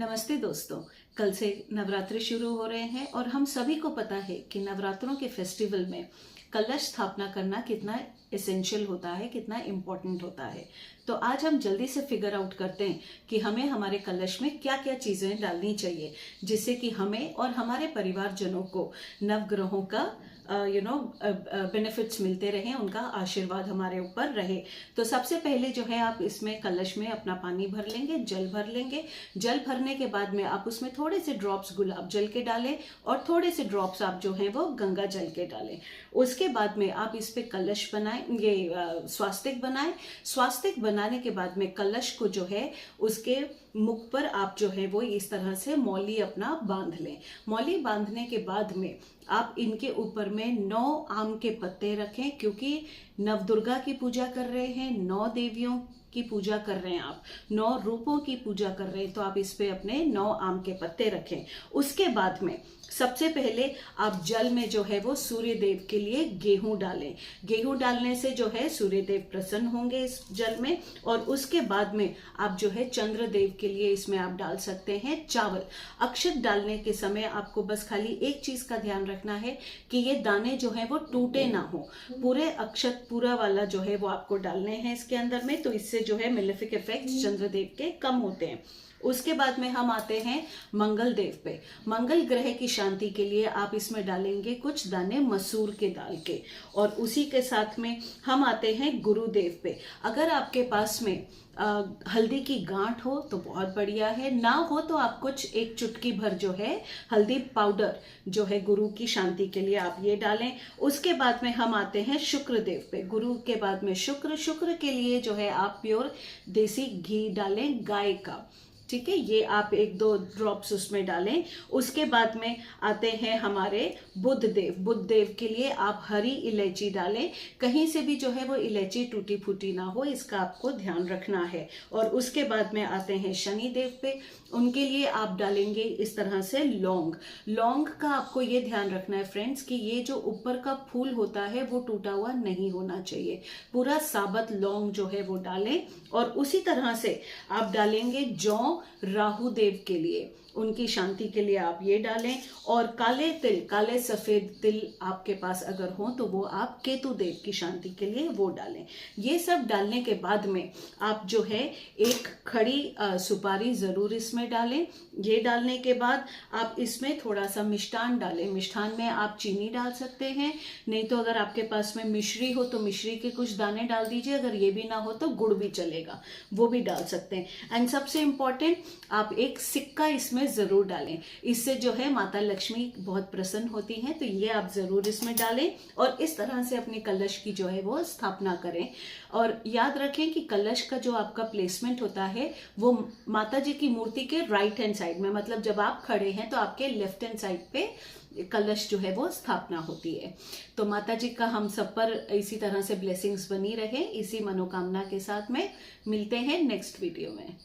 नमस्ते दोस्तों। कल से नवरात्रि शुरू हो रहे हैं और हम सभी को पता है कि नवरात्रों के फेस्टिवल में कलश स्थापना करना कितना एसेंशियल होता है, कितना इम्पोर्टेंट होता है। तो आज हम जल्दी से फिगर आउट करते हैं कि हमें हमारे कलश में क्या क्या चीज़ें डालनी चाहिए जिससे कि हमें और हमारे परिवारजनों को नवग्रहों का बेनिफिट्स मिलते रहें, उनका आशीर्वाद हमारे ऊपर रहे। तो सबसे पहले जो है आप इसमें कलश में अपना पानी भर लेंगे, जल भर लेंगे। जल भरने के बाद में आप उसमें थोड़े से ड्रॉप्स गुलाब जल के डालें और थोड़े से ड्रॉप्स आप जो हैं वो गंगा जल के डालें। उसके बाद में आप इस पे कलश बनाएं, ये स्वास्तिक बनाएं। स्वास्तिक बनाने के बाद में कलश को जो है उसके मुख पर आप जो है वो इस तरह से मौली अपना बांध लें। मौली बांधने के बाद में आप इनके ऊपर में 9 आम के पत्ते रखें, क्योंकि नवदुर्गा की पूजा कर रहे हैं, 9 देवियों की पूजा कर रहे हैं, आप 9 रूपों की पूजा कर रहे हैं, तो आप इस पे अपने 9 आम के पत्ते रखें। उसके बाद में सबसे पहले आप जल में जो है वो सूर्य देव के लिए गेहूं डालें। गेहूं डालने से जो है सूर्य देव प्रसन्न होंगे इस जल में। और उसके बाद में आप जो है चंद्र देव के लिए इसमें आप डाल सकते हैं चावल। अक्षत डालने के समय आपको बस खाली एक चीज का ध्यान रखना है कि ये दाने जो है वो टूटे ना हो। पूरे अक्षत पूरा वाला जो है वो आपको डालने हैं इसके अंदर में, तो इससे जो है मेलेफिक इफेक्ट्स चंद्रदेव के कम होते हैं। उसके बाद में हम आते हैं मंगल देव पे। मंगल ग्रह की शांति के लिए आप इसमें डालेंगे कुछ दाने मसूर के दाल के। और उसी के साथ में हम आते हैं गुरुदेव पे। अगर आपके पास में हल्दी की गांठ हो तो बहुत बढ़िया है, ना हो तो आप कुछ एक चुटकी भर जो है हल्दी पाउडर जो है गुरु की शांति के लिए आप ये डालें। उसके बाद में हम आते हैं शुक्र देव पे। गुरु के बाद में शुक्र के लिए जो है आप प्योर देसी घी डालें गाय का, ठीक है, ये आप 1-2 ड्रॉप्स उसमें डालें। उसके बाद में आते हैं हमारे बुध देव के लिए आप हरी इलायची डालें। कहीं से भी जो है वो इलायची टूटी फूटी ना हो, इसका आपको ध्यान रखना है। और उसके बाद में आते हैं शनि देव पे। उनके लिए आप डालेंगे इस तरह से लौंग का आपको ये ध्यान रखना है फ्रेंड्स कि ये जो ऊपर का फूल होता है वो टूटा हुआ नहीं होना चाहिए। पूरा साबुत लौंग जो है वो डालें। और उसी तरह से आप डालेंगे जौ राहु देव के लिए, उनकी शांति के लिए आप ये डालें। और काले सफेद तिल आपके पास अगर हो तो वो आप केतु देव की शांति के लिए वो डालें। ये सब डालने के बाद में आप जो है एक खड़ी सुपारी जरूर इसमें डालें। ये डालने के बाद आप इसमें थोड़ा सा मिष्ठान डालें। मिष्ठान में आप चीनी डाल सकते हैं, नहीं तो अगर आपके पास में मिश्री हो तो मिश्री के कुछ दाने डाल दीजिए। अगर ये भी ना हो तो गुड़ भी चलेगा, वो भी डाल सकते हैं। एंड सबसे इम्पोर्टेंट, आप एक सिक्का इसमें जरूर डालें। इससे जो है माता लक्ष्मी बहुत प्रसन्न होती हैं, तो ये आप जरूर इसमें डालें। और इस तरह से अपने कलश की जो है वो स्थापना करें। और याद रखें कि कलश का जो आपका प्लेसमेंट होता है वो माता जी की मूर्ति के राइट हैंड साइड में, मतलब जब आप खड़े हैं तो आपके लेफ्ट हैंड साइड पे कलश जो है वो स्थापना होती है। तो माता जी का हम सब पर इसी तरह से ब्लेसिंग्स बनी रहे। इसी मनोकामना के साथ में मिलते हैं नेक्स्ट वीडियो में।